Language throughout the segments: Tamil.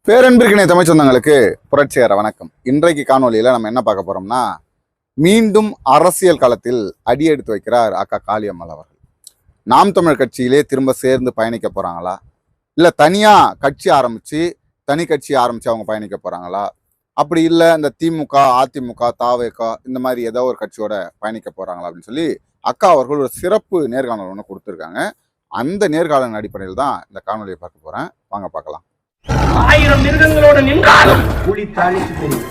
பேரன்பிற்கினை தமிழ் சொந்தங்களுக்கு புரட்சிகர வணக்கம். இன்றைக்கு காணொலியில நம்ம என்ன பார்க்க போறோம்னா, மீண்டும் அரசியல் களத்தில் அடியெடுத்து வைக்கிறார் அக்கா காளியம்மாள் அவர்கள். நாம் தமிழர் கட்சியிலே திரும்ப சேர்ந்து பயணிக்க போறாங்களா, இல்ல தனியா கட்சி ஆரம்பிச்சு தனி கட்சி ஆரம்பிச்சு அவங்க பயணிக்க போறாங்களா, அப்படி இல்லை இந்த திமுக அதிமுக தாவேக இந்த மாதிரி ஏதோ ஒரு கட்சியோட பயணிக்க போறாங்களா அப்படின்னு சொல்லி அக்கா அவர்கள் ஒரு சிறப்பு நேர்காணல் ஒன்று கொடுத்துருக்காங்க. அந்த நேர்காணலின் அடிப்படையில் தான் இந்த காணொலியை பார்க்க போறேன். வாங்க பார்க்கலாம். 1000 மிருகங்களோடு நின்றாலும் புலி தாளித்து தெரியும்.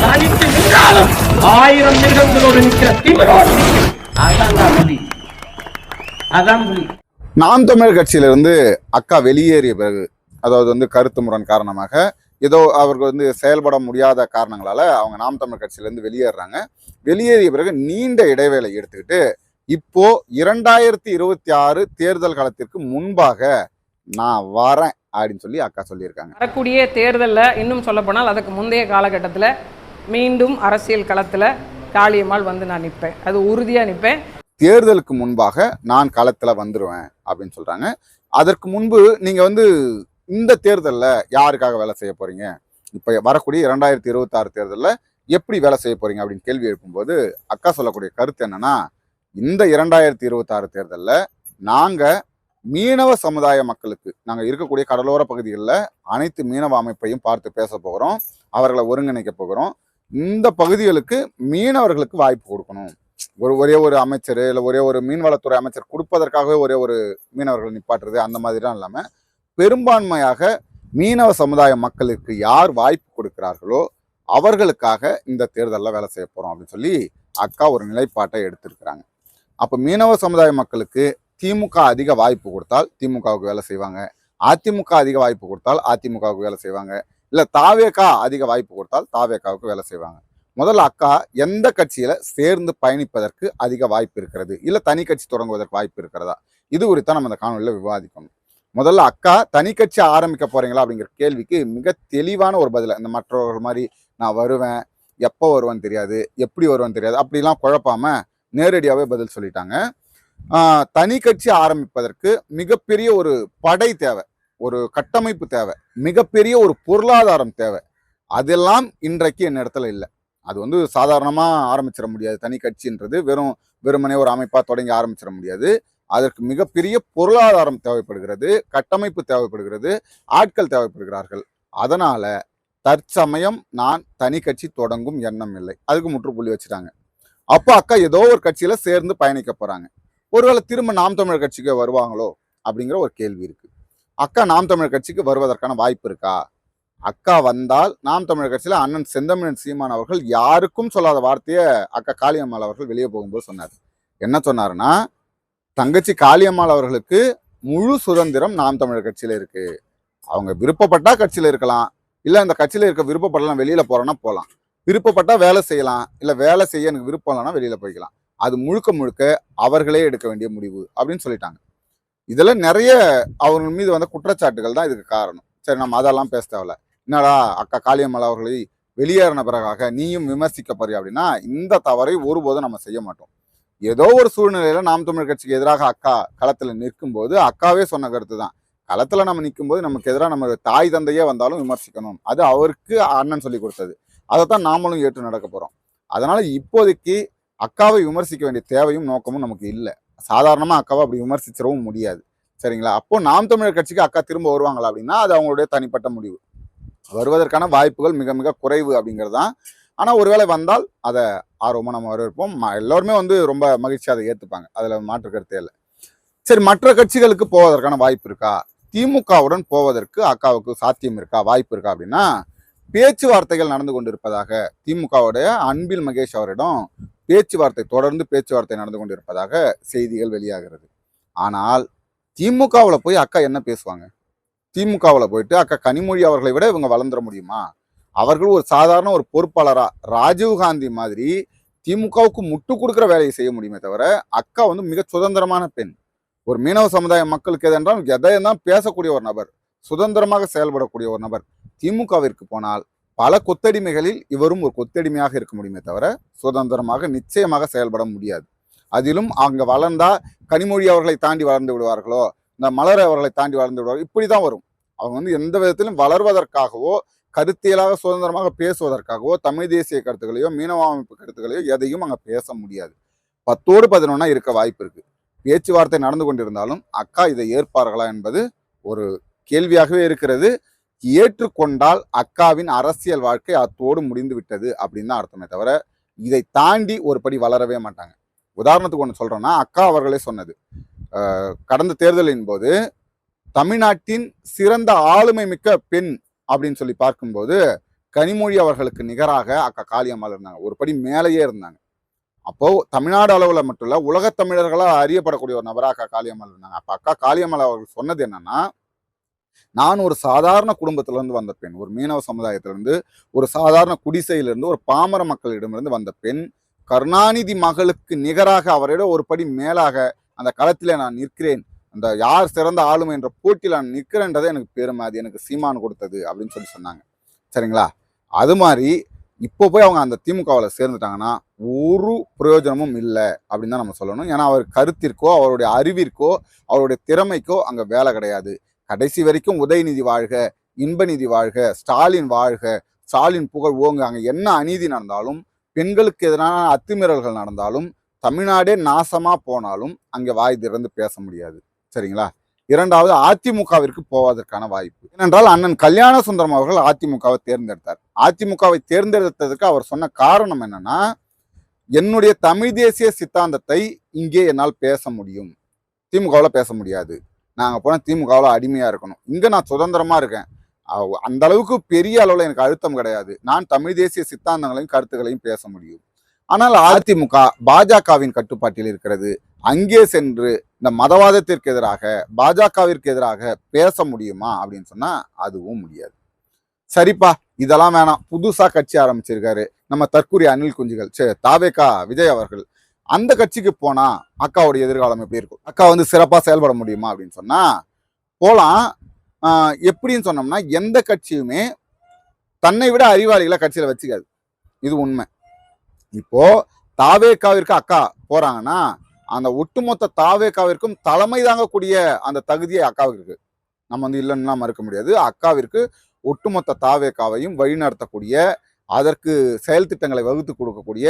தாளித்து நின்றாலும் 1000 மிருகங்களோடு நிற்கிற திமிரோடு அதான் புலி. அதான் புலி. நாம் தமிழர் கட்சியிலிருந்து அக்கா வெளியேறிய பிறகு, அதாவது கருத்து முரண் காரணமாக ஏதோ அவர்கள் செயல்பட முடியாத காரணங்களால அவங்க நாம் தமிழர் கட்சியிலேருந்து வெளியேறாங்க. வெளியேறிய பிறகு நீண்ட இடைவேளை எடுத்துக்கிட்டு இப்போ 2026 தேர்தல் காலத்திற்கு முன்பாக நான் வரேன் அப்படின்னு சொல்லி அக்கா சொல்லியிருக்காங்க. வரக்கூடிய தேர்தலில் இன்னும் சொல்லப்போனால் அதுக்கு முந்தைய காலகட்டத்தில் மீண்டும் அரசியல் களத்தில் காளியம்மாள் நான் நிற்பேன், அது உறுதியாக நிற்பேன். தேர்தலுக்கு முன்பாக நான் களத்தில் வந்துடுவேன் அப்படின்னு சொல்கிறாங்க. அதற்கு முன்பு நீங்கள் இந்த தேர்தலில் யாருக்காக வேலை செய்ய போகிறீங்க, இப்போ வரக்கூடிய 2026 தேர்தலில் எப்படி வேலை செய்ய போகிறீங்க அப்படின்னு கேள்வி எழுப்பும்போது அக்கா சொல்லக்கூடிய கருத்து என்னன்னா, இந்த 2026 தேர்தலில் நாங்கள் மீனவ சமுதாய மக்களுக்கு, நாங்கள் இருக்கக்கூடிய கடலோர பகுதிகளில் அனைத்து மீனவ அமைப்பையும் பார்த்து பேச போகிறோம், அவர்களை ஒருங்கிணைக்க போகிறோம். இந்த பகுதிகளுக்கு மீனவர்களுக்கு வாய்ப்பு கொடுக்கணும். ஒரே ஒரு அமைச்சர் இல்லை ஒரே ஒரு மீன்வளத்துறை அமைச்சர் கொடுப்பதற்காகவே ஒரே ஒரு மீனவர்களை நிப்பாட்டுறது அந்த மாதிரிலாம் இல்லாமல் பெரும்பான்மையாக மீனவ சமுதாய மக்களுக்கு யார் வாய்ப்பு கொடுக்கிறார்களோ அவர்களுக்காக இந்த தேர்தலில் வேலை செய்ய போகிறோம் அப்படின்னு சொல்லி அக்கா ஒரு நிலைப்பாட்டை எடுத்திருக்கிறாங்க. அப்போ மீனவ சமுதாய மக்களுக்கு திமுக அதிக வாய்ப்பு கொடுத்தால் திமுகவுக்கு வேலை செய்வாங்க, அதிமுக அதிக வாய்ப்பு கொடுத்தால் அதிமுகவுக்கு வேலை செய்வாங்க, இல்லை தாவேகா அதிக வாய்ப்பு கொடுத்தால் தாவேகாவுக்கு வேலை செய்வாங்க. முதல்ல அக்கா எந்த கட்சியில சேர்ந்து பயணிப்பதற்கு அதிக வாய்ப்பு இருக்கிறது, இல்லை தனி கட்சி தொடங்குவதற்கு வாய்ப்பு இருக்கிறதா, இது குறித்தான் நம்ம இந்த காணொலியில் விவாதிக்கணும். முதல்ல அக்கா தனி கட்சி ஆரம்பிக்க போறீங்களா அப்படிங்கிற கேள்விக்கு மிக தெளிவான ஒரு பதில, இந்த மற்றவர்கள் மாதிரி நான் வருவேன், எப்போ வருவேன்னு தெரியாது, எப்படி வருவேன்னு தெரியாது, அப்படிலாம் குழப்பாம நேரடியாகவே பதில் சொல்லிட்டாங்க. தனி கட்சி ஆரம்பிப்பதற்கு மிகப்பெரிய ஒரு படை தேவை, ஒரு கட்டமைப்பு தேவை, மிகப்பெரிய ஒரு பொருளாதாரம் தேவை. அதெல்லாம் இன்றைக்கு என் இடத்துல இல்லை. அது சாதாரணமாக ஆரம்பிச்சிட முடியாது. தனி கட்சின்றது வெறுமனே ஒரு அமைப்பாக தொடங்கி ஆரம்பிச்சிட முடியாது. அதற்கு மிகப்பெரிய பொருளாதாரம் தேவைப்படுகிறது, கட்டமைப்பு தேவைப்படுகிறது, ஆட்கள் தேவைப்படுகிறார்கள். அதனால தற்சமயம் நான் தனி கட்சி தொடங்கும் எண்ணம் இல்லை, அதுக்கு முற்றுப்புள்ளி வச்சுட்டாங்க. அப்போ அக்கா ஏதோ ஒரு கட்சியில சேர்ந்து பயணிக்க போறாங்க. ஒருவேளை திரும்ப நாம் தமிழர் கட்சிக்கு வருவாங்களோ அப்படிங்கிற ஒரு கேள்வி இருக்கு. அக்கா நாம் தமிழர் கட்சிக்கு வருவதற்கான வாய்ப்பு இருக்கா? அக்கா வந்தால் நாம் தமிழர் கட்சியில அண்ணன் செந்தமிழன் சீமான் அவர்கள் யாருக்கும் சொல்லாத வார்த்தையை அக்கா காளியம்மாள் அவர்கள் வெளியே போகும்போது சொன்னார். என்ன சொன்னாருன்னா, தங்கச்சி காளியம்மாள் அவர்களுக்கு முழு சுதந்திரம் நாம் தமிழர் கட்சியில இருக்கு, அவங்க விருப்பப்பட்டா கட்சியில இருக்கலாம், இல்ல இந்த கட்சியில இருக்க விருப்பப்படலாம் வெளியில போறோன்னா போகலாம், விருப்பப்பட்டா வேலை செய்யலாம், இல்ல வேலை செய்ய எனக்கு விருப்பம் இல்லைன்னா வெளியில போய்க்கலாம், அது முழுக்க முழுக்க அவர்களே எடுக்க வேண்டிய முடிவு அப்படின்னு சொல்லிட்டாங்க. இதுல நிறைய அவர்கள் மீது குற்றச்சாட்டுகள் தான் இதுக்கு காரணம். சரி, நம்ம அதெல்லாம் பேச தேவையில்ல. என்னடா அக்கா காளியம்மாள் அவர்களை வெளியேறின பிறகாக நீயும் விமர்சிக்க போறிய அப்படின்னா, இந்த தவறை ஒருபோதும் நம்ம செய்ய மாட்டோம். ஏதோ ஒரு சூழ்நிலையில நாம் தமிழர் கட்சிக்கு எதிராக அக்கா களத்துல நிற்கும் போது அக்காவே சொன்ன கருத்து தான், களத்துல நம்ம நிற்கும் போது நமக்கு எதிராக நம்ம தாய் தந்தையே வந்தாலும் விமர்சிக்கணும், அது அவருக்கு அண்ணன் சொல்லி கொடுத்தது, அதைத்தான் நாமளும் ஏற்று நடக்க போறோம். அதனால இப்போதைக்கு அக்காவை விமர்சிக்க வேண்டிய தேவையும் நோக்கமும் நமக்கு இல்லை. சாதாரணமா அக்காவை அப்படி விமர்சிச்சிடவும் முடியாது. சரிங்களா? அப்போ நாம் தமிழர் கட்சிக்கு அக்கா திரும்ப வருவாங்களா அப்படின்னா அது அவங்களுடைய தனிப்பட்ட முடிவு. வருவதற்கான வாய்ப்புகள் மிக மிக குறைவு அப்படிங்கிறது தான். ஆனா ஒருவேளை வந்தால் அதை ஆர்வமா நம்ம வரவேற்போம். எல்லோருமே ரொம்ப மகிழ்ச்சியாக அதை ஏற்றுப்பாங்க, அதுல மாற்று கருத்தே இல்லை. சரி, மற்ற கட்சிகளுக்கு போவதற்கான வாய்ப்பு இருக்கா? திமுகவுடன் போவதற்கு அக்காவுக்கு சாத்தியம் இருக்கா, வாய்ப்பு இருக்கா அப்படின்னா, பேச்சுவார்த்தைகள் நடந்து கொண்டிருப்பதாக திமுகவுடைய அன்பில் மகேஷ் அவரிடம் தொடர்ந்து பேச்சுவார்த்தை நடந்து கொண்டிருப்பதாக செய்திகள் வெளியாகிறது. ஆனால் திமுகவில் போய் அக்கா என்ன பேசுவாங்க? திமுகவில் போயிட்டு அக்கா கனிமொழி அவர்களை விட இவங்க வளர்ந்துட முடியுமா? அவர்கள் ஒரு சாதாரண ஒரு பொறுப்பாளரா ராஜீவ்காந்தி மாதிரி திமுகவுக்கு முட்டு கொடுக்குற வேலையை செய்ய முடியுமே தவிர, அக்கா மிக சுதந்திரமான பெண். ஒரு மீனவ சமுதாய மக்களுக்கு எதென்றால் எதையெல்லாம் பேசக்கூடிய ஒரு நபர், சுதந்திரமாக செயல்படக்கூடிய ஒரு நபர். திமுகவிற்கு போனால் பல கொத்தடிமைகளில் இவரும் ஒரு கொத்தடிமையாக இருக்க முடியுமே தவிர சுதந்திரமாக நிச்சயமாக செயல்பட முடியாது. அதிலும் அங்க வளர்ந்தா கனிமொழி அவர்களை தாண்டி வளர்ந்து விடுவார்களோ, இந்த மலர் அவர்களை தாண்டி வளர்ந்து விடுவார்கள், இப்படிதான் வரும். அவங்க வந்து எந்த விதத்திலும் வளர்வதற்காகவோ கருத்தியலாக சுதந்திரமாக பேசுவதற்காகவோ தமிழ் தேசிய கருத்துக்களையோ மீனவ அமைப்பு கருத்துக்களையோ எதையும் அங்கே பேச முடியாது. 10ஓடு 11 இருக்க வாய்ப்பு இருக்கு. பேச்சுவார்த்தை நடந்து கொண்டிருந்தாலும் அக்கா இதை ஏற்பார்களா என்பது ஒரு கேள்வியாகவே இருக்கிறது. ஏற்றுக்கொண்டால் அக்காவின் அரசியல் வாழ்க்கை அத்தோடு முடிந்து விட்டது அப்படின்னு தான் அர்த்தமே தவிர இதை தாண்டி ஒரு படி வளரவே மாட்டாங்க. உதாரணத்துக்கு ஒன்று சொல்றேன்னா, அக்கா அவர்களே சொன்னது, கடந்த தேர்தலின் போது தமிழ்நாட்டின் சிறந்த ஆளுமை மிக்க பெண் அப்படின்னு சொல்லி பார்க்கும்போது கனிமொழி அவர்களுக்கு நிகராக அக்கா காளியம்மாள் இருந்தாங்க, ஒரு படி மேலேயே இருந்தாங்க. அப்போ தமிழ்நாடு அளவுல மட்டும் இல்ல, உலகத் தமிழர்களால் அறியப்படக்கூடிய ஒரு நபராக அக்கா காளியம்மாள் இருந்தாங்க. அப்ப அக்கா காளியம்மாள் அவர்கள் சொன்னது என்னன்னா, நான் ஒரு சாதாரண குடும்பத்திலிருந்து வந்த பெண், ஒரு மீனவ சமுதாயத்திலிருந்து, ஒரு சாதாரண குடிசையிலிருந்து, ஒரு பாமர மக்களிடமிருந்து வந்த பெண். கருணாநிதி மகளுக்கு நிகராக அவரிடம் ஒரு படி மேலாக அந்த களத்திலே நான் நிற்கிறேன், அந்த யார் சிறந்த ஆளுமை என்ற போட்டியில் நான் நிற்கிறேன்றதை எனக்கு பெருமை, அது எனக்கு சீமான் கொடுத்தது அப்படின்னு சொல்லி சொன்னாங்க. சரிங்களா? அது மாதிரி இப்போ போய் அவங்க அந்த திமுகவில் சேர்ந்துட்டாங்கன்னா ஒரு பிரயோஜனமும் இல்லை அப்படின்னு தான் நம்ம சொல்லணும். ஏன்னா அவர் கருத்திற்கோ அவருடைய அறிவிற்கோ அவருடைய திறமைக்கோ அங்கே வேலை கிடையாது. கடைசி வரைக்கும் உதயநிதி வாழ்க, இன்பநிதி வாழ்க, ஸ்டாலின் வாழ்க, ஸ்டாலின் புகழ் ஓங்க, அங்கே என்ன அநீதி நடந்தாலும், பெண்களுக்கு எதிரான அத்துமீறல்கள் நடந்தாலும், தமிழ்நாடே நாசமா போனாலும் அங்கே வாய் திறந்து பேச முடியாது. சரிங்களா? இரண்டாவது, அதிமுகவிற்கு போவதற்கான வாய்ப்பு. ஏனென்றால் அண்ணன் கல்யாண சுந்தரம் அவர்கள் அதிமுகவை தேர்ந்தெடுத்தார். அதிமுகவை தேர்ந்தெடுத்ததற்கு அவர் சொன்ன காரணம் என்னன்னா, என்னுடைய தமிழ் தேசிய சித்தாந்தத்தை இங்கே என்னால் பேச முடியும், திமுகவில் பேச முடியாது. நாங்கள் போனால் திமுகவில் அடிமையாக இருக்கணும், இங்கே நான் சுதந்திரமாக இருக்கேன், அந்த அளவுக்கு பெரிய அளவில் எனக்கு அழுத்தம் கிடையாது, நான் தமிழ் தேசிய சித்தாந்தங்களையும் கருத்துக்களையும் பேச முடியும். ஆனால் அதிமுக பாஜகவின் கட்டுப்பாட்டில் இருக்கிறது. அங்கே சென்று இந்த மதவாதத்திற்கு எதிராக, பாஜகவிற்கு எதிராக பேச முடியுமா அப்படின்னு சொன்னா அதுவும் முடியாது. சரிப்பா, இதெல்லாம் வேணாம், புதுசா கட்சி ஆரம்பிச்சிருக்காரு நம்ம தற்கூரி அணில் குஞ்சுகள், தாவேகா விஜய் அவர்கள், அந்த கட்சிக்கு போனா அக்காவுடைய எதிர்காலம் எப்படி இருக்கும், அக்கா வந்து சிறப்பா செயல்பட முடியுமா அப்படின்னு சொன்னா போலாம். எப்படின்னு சொன்னோம்னா, எந்த கட்சியுமே தன்னை விட அறிவாளிகளை கட்சியில வச்சுக்காது, இது உண்மை. இப்போ தாவேகாவிற்கு அக்கா போறாங்கன்னா அந்த ஒட்டுமொத்த தாவேகாவிற்கும் தலைமை தாங்கக்கூடிய அந்த தகுதியை அக்காவுக்கு இருக்கு. நம்ம வந்து இல்லைன்னா மறுக்க முடியாது. அக்காவிற்கு ஒட்டுமொத்த தாவேகாவையும் வழிநடத்தக்கூடிய, அதற்கு செயல் திட்டங்களை வகுத்து கொடுக்கக்கூடிய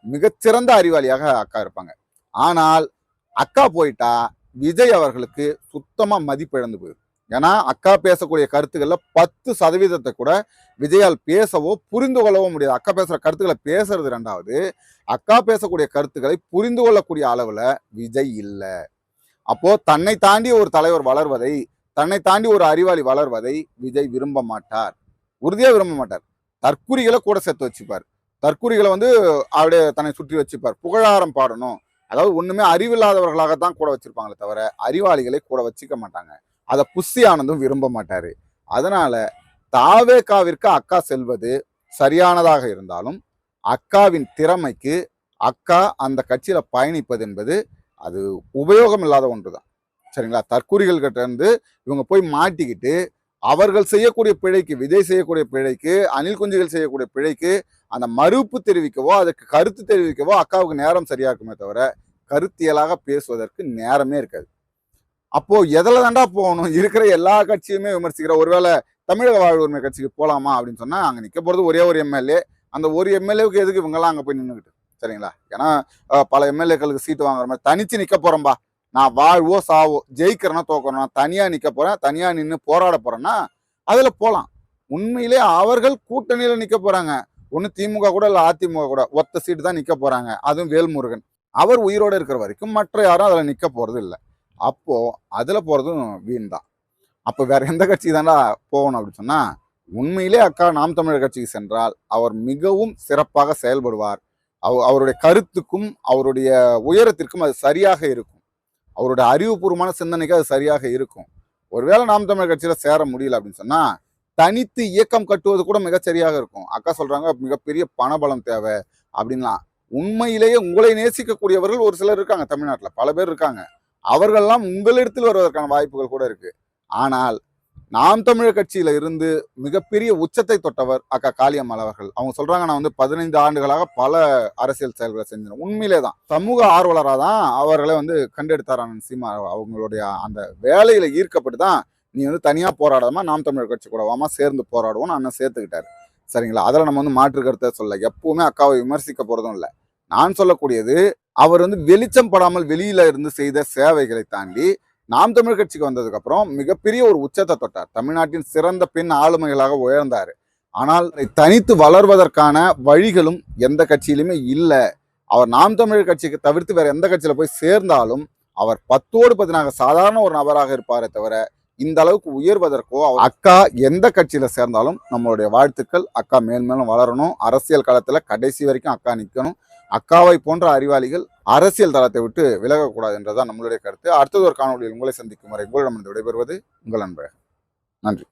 மிகச்சிறந்த அறிவாளியாக அக்கா இருப்பாங்க. ஆனால் அக்கா போயிட்டா விஜய் அவர்களுக்கு சுத்தமா மதிப்பிழந்து போயிடும். ஏன்னா அக்கா பேசக்கூடிய கருத்துக்கள்ல 10% கூட விஜயால் பேசவோ புரிந்து கொள்ளவோ முடியாது. அக்கா பேசுற கருத்துக்களை பேசுறது ரெண்டாவது, அக்கா பேசக்கூடிய கருத்துக்களை புரிந்து கொள்ளக்கூடிய அளவுல விஜய் இல்லை. அப்போ தன்னை தாண்டி ஒரு தலைவர் வளர்வதை, தன்னை தாண்டி ஒரு அறிவாளி வளர்வதை விஜய் விரும்ப மாட்டார், உறுதியா விரும்ப மாட்டார். தற்குறிகளை கூட சேர்த்து வச்சுப்பார், தற்குறிகளை வந்து அப்படியே தன்னை சுற்றி வச்சுப்பார். புகழாரம் பாடணும், அதாவது ஒண்ணுமே அறிவில்லாதவர்களாகத்தான் கூட வச்சிருப்பாங்களே தவிர அறிவாளிகளை கூட வச்சுக்க மாட்டாங்க. அதை புஷி ஆனந்தும் விரும்ப மாட்டாரு. அதனால தாவேகாவிற்கு அக்கா செல்வது சரியானதாக இருந்தாலும், அக்காவின் திறமைக்கு அக்கா அந்த கட்சியில பயணிப்பது என்பது அது உபயோகம் இல்லாத ஒன்றுதான். சரிங்களா? தற்கூறிகள் கிட்ட இருந்து இவங்க போய் மாட்டிக்கிட்டு அவர்கள் செய்யக்கூடிய பிழைக்கு, விஜய் செய்யக்கூடிய பிழைக்கு, அணில் குஞ்சுகள் செய்யக்கூடிய பிழைக்கு அந்த மறுப்பு தெரிவிக்கவோ அதற்கு கருத்து தெரிவிக்கவோ அக்காவுக்கு நேரம் சரியா இருக்குமே தவிர கருத்தியலாக பேசுவதற்கு நேரமே இருக்காது. அப்போ எதில் தாண்டா போகணும்? இருக்கிற எல்லா கட்சியுமே விமர்சிக்கிற, ஒருவேளை தமிழக வாழ்வுரிமை கட்சிக்கு போகலாமா அப்படின்னு சொன்னா அங்கே நிற்க போகிறது ஒரே ஒரு எம்எல்ஏ. அந்த ஒரு எம்எல்ஏவுக்கு எதுக்கு இவங்கெல்லாம் அங்கே போய் நின்றுக்கிட்டு? சரிங்களா? ஏன்னா பல எம்எல்ஏக்களுக்கு சீட்டு வாங்குற மாதிரி தனிச்சு நிற்க போறேன்பா, நான் வாழ்வோ சாவோ, ஜெயிக்கிறேன்னா தோக்கிறேன்னா தனியா நிற்க போறேன், தனியா நின்று போராட போறேன்னா அதுல போகலாம். உண்மையிலே அவர்கள் கூட்டணியில நிற்க போறாங்க. ஒன்று திமுக கூட இல்லை அதிமுக கூட, ஒத்த சீட்டு தான் நிற்க போறாங்க. அதுவும் வேல்முருகன் அவர் உயிரோடு இருக்கிற வரைக்கும் மற்ற யாரும் அதில் நிற்க போறது இல்லை. அப்போ அதுல போறதும் வீண் தான். அப்போ வேற எந்த கட்சிக்கு தாண்டா போகணும் அப்படின்னு சொன்னா, உண்மையிலே அக்கா நாம் தமிழர் கட்சிக்கு சென்றால் அவர் மிகவும் சிறப்பாக செயல்படுவார். அவருடைய கருத்துக்கும் அவருடைய உயரத்திற்கும் அது சரியாக இருக்கும், அவருடைய அறிவுபூர்வமான சிந்தனைக்கு அது சரியாக இருக்கும். ஒருவேளை நாம் தமிழர் கட்சியில சேர முடியல அப்படின்னு சொன்னா தனித்து இயக்கம் கட்டுவது கூட மிகச்சரியாக இருக்கும். அக்கா சொல்றாங்க மிகப்பெரிய பணபலம் தேவை அப்படின்லாம். உண்மையிலேயே உங்களை நேசிக்கக்கூடியவர்கள் ஒரு சிலர் இருக்காங்க, தமிழ்நாட்டில் பல பேர் இருக்காங்க. அவர்கள்லாம் உங்களிடத்தில் வருவதற்கான வாய்ப்புகள் கூட இருக்கு. ஆனால் நாம் தமிழர் கட்சியில இருந்து மிகப்பெரிய உச்சத்தை தொட்டவர் அக்கா காளியம்மாள் அவர்கள். அவங்க சொல்றாங்க, நான் வந்து 15 ஆண்டுகளாக பல அரசியல் செயல்களை செஞ்சேன். உண்மையிலே தான் சமூக ஆர்வலராக தான் அவர்களை வந்து கண்டெடுத்தார் அண்ணன் சீமா. அவங்களுடைய அந்த வேலையில ஈர்க்கப்பட்டு தான் நீ வந்து தனியாக போராடாம நாம் தமிழர் கட்சி கூட வாமா சேர்ந்து போராடுவோம்னு அண்ணன் சேர்த்துக்கிட்டாரு. சரிங்களா? அதில் நம்ம வந்து மாற்று கருத்தை சொல்ல, எப்பவுமே அக்காவை விமர்சிக்க போகிறதும் இல்லை. நான் சொல்லக்கூடியது, அவர் வந்து வெளிச்சம் படாமல் வெளியில இருந்து செய்த சேவைகளை தாண்டி நாம் தமிழர் கட்சிக்கு வந்ததுக்கு அப்புறம் மிகப்பெரிய ஒரு உச்சத்தை தொட்டார். தமிழ்நாட்டின் சிறந்த பெண் ஆளுமைகளாக உயர்ந்தார். ஆனால் தனித்து வளர்வதற்கான வழிகளும் எந்த கட்சியிலுமே இல்லை. அவர் நாம் தமிழர் கட்சிக்கு தவிர்த்து வேற எந்த கட்சியில போய் சேர்ந்தாலும் அவர் 10ஓடு 10 சாதாரண ஒரு நபராக இருப்பாரே தவிர இந்த அளவுக்கு உயர்வதற்கோ, அக்கா எந்த கட்சியில சேர்ந்தாலும் நம்மளுடைய வாழ்த்துக்கள். அக்கா மேல்மேலும் வளரணும். அரசியல் களத்துல கடைசி வரைக்கும் அக்கா நிற்கணும். அக்காவை போன்ற அறிவாளிகள் அரசியல் தளத்தை விட்டு விலகக்கூடாது என்றதான் நம்மளுடைய கருத்து. அடுத்தது ஒரு காணொலியில் உங்களை சந்திக்கும் வரை உங்களிடமிருந்து விடைபெறுவது உங்கள் நண்பர். நன்றி.